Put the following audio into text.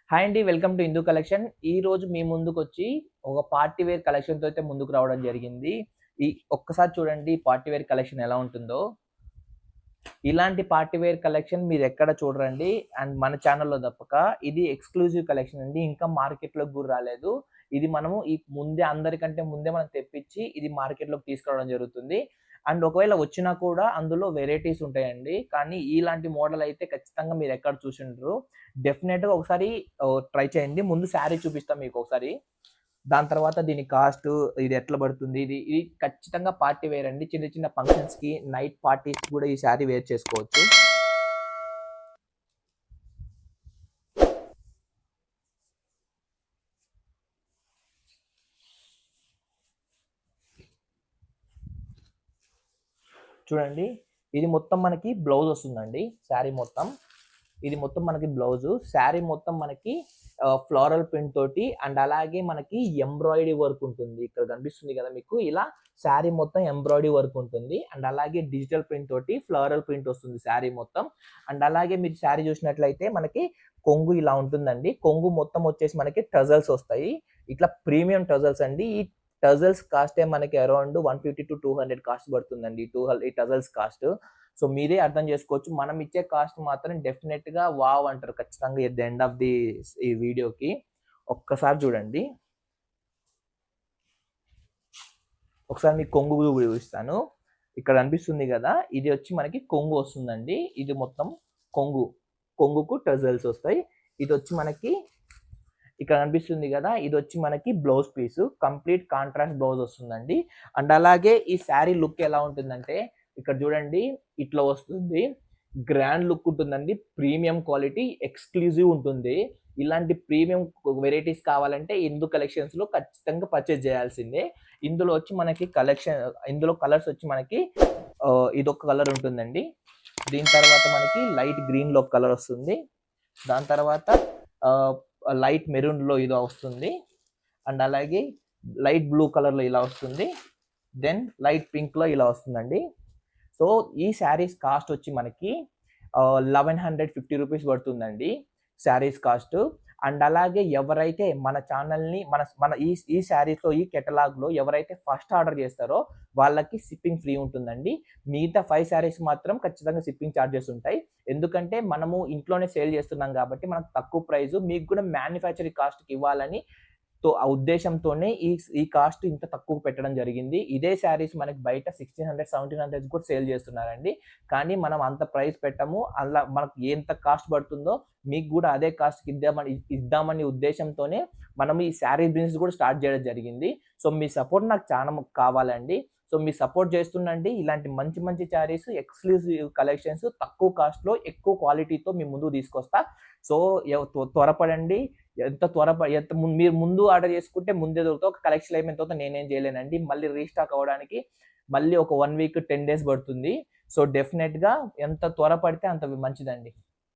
Hi అండి. Welcome to Hindu collection. ఈరోజు మీ ముందుకొచ్చి ఒక పార్టీ వేర్ కలెక్షన్‌తో అయితే ముందుకు రావడం జరిగింది. ఈ ఒక్కసారి చూడండి పార్టీ వేర్ కలెక్షన్ ఎలా ఉంటుందో. ఇలాంటి పార్టీ వేర్ కలెక్షన్ మీరెక్కడ చూడరండి. అండ్ మన ఛానెల్‌లో తప్పక. ఇది ఎక్స్‌క్లూజివ్ కలెక్షన్ అండి. ఇంకా మార్కెట్‌లోకి గూడా రాలేదు. ఇది మనము ముందే అందరికంటే ముందే మనం తెప్పించి ఇది మార్కెట్‌లోకి తీసుకురావడం జరుగుతుంది. అండ్ ఒకవేళ వచ్చినా కూడా అందులో వెరైటీస్ ఉంటాయండి. కానీ ఇలాంటి మోడల్ అయితే ఖచ్చితంగా మీరెక్కడ చూసుండరు. డెఫినిట్‌గా ఒకసారి ట్రై చేయండి. ముందు శారీ చూపిస్తా మీకొకసారి. దాని తర్వాత దీని కాస్టు, ఇది ఎట్లా పడుతుంది, ఇది ఖచ్చితంగా పార్టీ వేర్ అండి. చిన్న చిన్న ఫంక్షన్స్‌కి, నైట్ పార్టీస్‌కి కూడా ఈ శారీ వేర్ చేసుకోవచ్చు. చూడండి, ఇది మొత్తం మనకి బ్లౌజ్ వస్తుందండి. శారీ మొత్తం. ఇది మొత్తం మనకి బ్లౌజు. శారీ మొత్తం మనకి ఫ్లోరల్ ప్రింట్ తోటి అండ్ అలాగే మనకి ఎంబ్రాయిడరీ వర్క్ ఉంటుంది. ఇక్కడ కనిపిస్తుంది కదా మీకు. ఇలా శారీ మొత్తం ఎంబ్రాయిడరీ వర్క్ ఉంటుంది. అండ్ అలాగే డిజిటల్ ప్రింట్ తోటి ఫ్లోరల్ ప్రింట్ వస్తుంది శారీ మొత్తం. అండ్ అలాగే మీరు శారీ చూసినట్లయితే మనకి కొంగు ఇలా ఉంటుందండి. కొంగు మొత్తం వచ్చేసి మనకి టజల్స్ వస్తాయి. ఇట్లా ప్రీమియం టజల్స్ అండి. ఈ టజల్స్ కాస్టే మనకి అరౌండ్ 150-200 కాస్ట్ పడుతుందండి. ఈ టజల్స్ కాస్ట్. సో మీరే అర్థం చేసుకోవచ్చు. మనం ఇచ్చే కాస్ట్ మాత్రం డెఫినెట్‌గా వావ్ అంటారు ఖచ్చితంగా at the end of the ఈ వీడియోకి. ఒక్కసారి చూడండి. ఒకసారి మీకు కొంగు చూపిస్తాను. ఇక్కడ కనిపిస్తుంది కదా! ఇది వచ్చి మనకి కొంగు వస్తుందండి. ఇది మొత్తం కొంగు. కొంగుకు టజల్స్ వస్తాయి. ఇదొచ్చి మనకి ఇక్కడ కనిపిస్తుంది కదా! ఇదొచ్చి మనకి blouse piece. Complete contrast blouse వస్తుందండి. అండ్ అలాగే ఈ శారీ లుక్ ఎలా ఉంటుందంటే ఇక్కడ చూడండి ఇట్లా వస్తుంది. గ్రాండ్ లుక్ ఉంటుందండి. ప్రీమియం క్వాలిటీ ఎక్స్‌క్లూజివ్ ఉంటుంది. ఇలాంటి ప్రీమియం వెరైటీస్ కావాలంటే హిందూ కలెక్షన్స్‌లో ఖచ్చితంగా పర్చేజ్ చేయాల్సిందే. ఇందులో వచ్చి మనకి ఇందులో కలర్స్ వచ్చి మనకి ఇదొక కలర్ ఉంటుందండి. దీని తర్వాత మనకి లైట్ గ్రీన్‌లో ఒక కలర్ వస్తుంది. దాని తర్వాత ఆహ్, లైట్ మెరూన్‌లో ఇదో వస్తుంది. అండ్ అలాగే లైట్ బ్లూ కలర్‌లో ఇలా వస్తుంది. దెన్ లైట్ పింక్‌లో ఇలా వస్తుందండి. సో ఈ శారీస్ కాస్ట్ వచ్చి మనకి 1150 రూపీస్ పడుతుందండి శారీస్ కాస్ట్. అండ్ అలాగే ఎవరైతే మన ఛానల్‌ని మన మన ఈ ఈ శారీస్‌లో ఈ కేటలాగ్‌లో ఎవరైతే ఫస్ట్ ఆర్డర్ చేస్తారో వాళ్ళకి షిప్పింగ్ ఫ్రీ ఉంటుందండి. మిగతా 5 శారీస్ మాత్రం ఖచ్చితంగా షిప్పింగ్ చార్జెస్ ఉంటాయి. ఎందుకంటే మనము ఇంట్లోనే సేల్ చేస్తున్నాం కాబట్టి మనకు తక్కువ ప్రైస్ మీకు కూడా మ్యానుఫ్యాక్చరింగ్ కాస్ట్‌కి ఇవ్వాలని ఆ ఉద్దేశంతోనే ఈ కాస్ట్ ఇంత తక్కువకు పెట్టడం జరిగింది. ఇదే శారీస్ మనకి బయట 1600, 1700 కూడా సేల్ చేస్తున్నారండి. కానీ మనం అంత ప్రైస్ పెట్టము. అలా మనకు ఎంత కాస్ట్ పడుతుందో మీకు కూడా అదే కాస్ట్‌కి ఇద్దామని ఉద్దేశంతోనే మనం ఈ శారీ బిజినెస్ కూడా స్టార్ట్ చేయడం జరిగింది. సో మీ సపోర్ట్ నాకు చాలా కావాలండి. సో మీరు సపోర్ట్ చేస్తుండండి. ఇలాంటి మంచి మంచి శారీస్, ఎక్స్‌క్లూజివ్ కలెక్షన్స్ తక్కువ కాస్ట్‌లో ఎక్కువ క్వాలిటీతో మీ ముందుకు తీసుకొస్తా. సో త్వరపడండి. మీరు ముందు ఆర్డర్ చేసుకుంటే ముందే దొరుకుతాయి. ఒక కలెక్షన్ అయిపోయిన తర్వాత నేనేం చేయలేనండి. మళ్ళీ రీస్టాక్ అవ్వడానికి మళ్ళీ ఒక 1 వీక్, 10 డేస్ పడుతుంది. సో డెఫినిట్‌గా ఎంత త్వరపడితే అంత మంచిదండి.